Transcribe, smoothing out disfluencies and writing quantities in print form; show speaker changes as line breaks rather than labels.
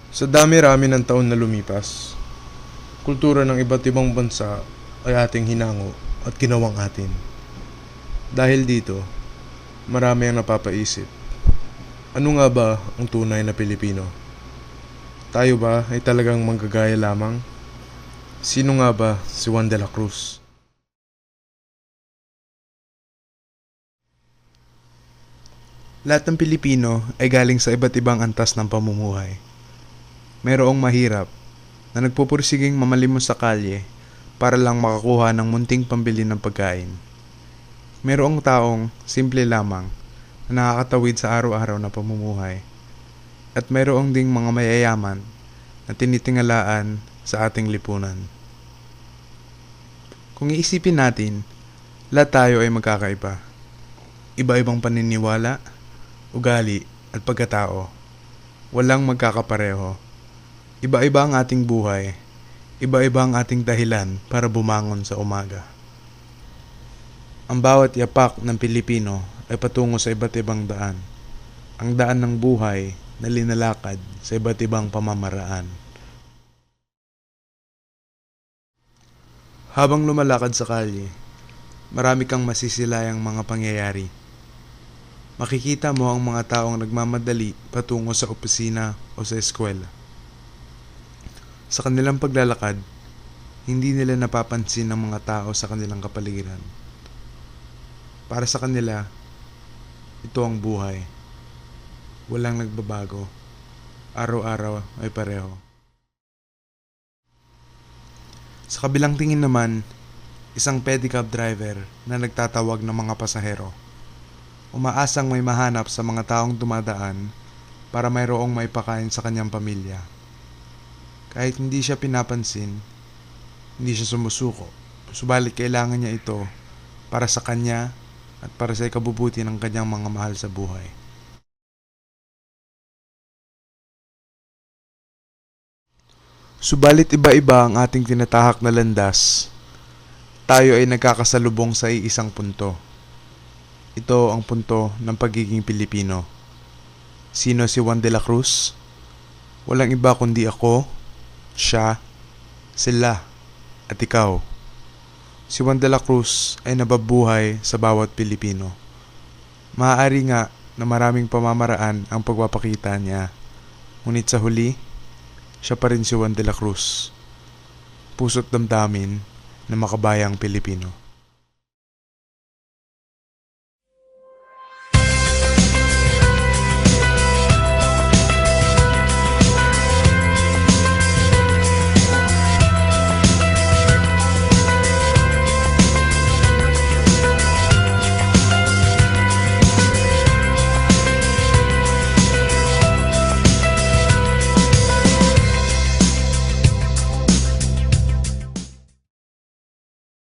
Sa dami-rami ng taon na lumipas, kultura ng iba't ibang bansa ay ating hinango at ginawang atin. Dahil dito, marami ang napapaisip. Ano nga ba ang tunay na Pilipino? Tayo ba ay talagang manggagaya lamang? Sino nga ba si Juan de la Cruz?
Lahat ng Pilipino ay galing sa iba't ibang antas ng pamumuhay. Mayroong mahirap na nagpupursiging mamalimos sa kalye para lang makakuha ng munting pambili ng pagkain. Mayroong taong simple lamang na nakakatawid sa araw-araw na pamumuhay. At mayroong ding mga mayayaman na tinitingalaan sa ating lipunan. Kung iisipin natin, lahat tayo ay magkakaiba. Iba-ibang paniniwala, ugali at pagkatao. Walang magkakapareho. Iba-iba ang ating buhay. Iba-iba ang ating dahilan para bumangon sa umaga. Ang bawat yapak ng Pilipino ay patungo sa iba't ibang daan. Ang daan ng buhay na linalakad sa iba't ibang pamamaraan. Habang lumalakad sa kalye, marami kang masisilayang mga pangyayari. Makikita mo ang mga taong nagmamadali patungo sa opisina o sa eskwela. Sa kanilang paglalakad, hindi nila napapansin ang mga tao sa kanilang kapaligiran. Para sa kanila, ito ang buhay. Walang nagbabago. Araw-araw ay pareho. Sa kabilang tingin naman, isang pedicab driver na nagtatawag ng mga pasahero. Umaasang may mahanap sa mga taong dumadaan para mayroong maipakain sa kanyang pamilya. Kahit hindi siya pinapansin, hindi siya sumusuko. Subalit kailangan niya ito para sa kanya at para sa ikabubuti ng kanyang mga mahal sa buhay. Subalit iba-iba ang ating tinatahak na landas. Tayo ay nagkakasalubong sa iisang punto. Ito ang punto ng pagiging Pilipino. Sino si Juan de la Cruz? Walang iba kundi ako, siya, sila, at ikaw. Si Juan de la Cruz ay nababuhay sa bawat Pilipino. Maaari nga na maraming pamamaraan ang pagpapakita niya. Ngunit sa huli, siya pa rin si Juan de la Cruz. Puso't damdamin ng makabayang Pilipino.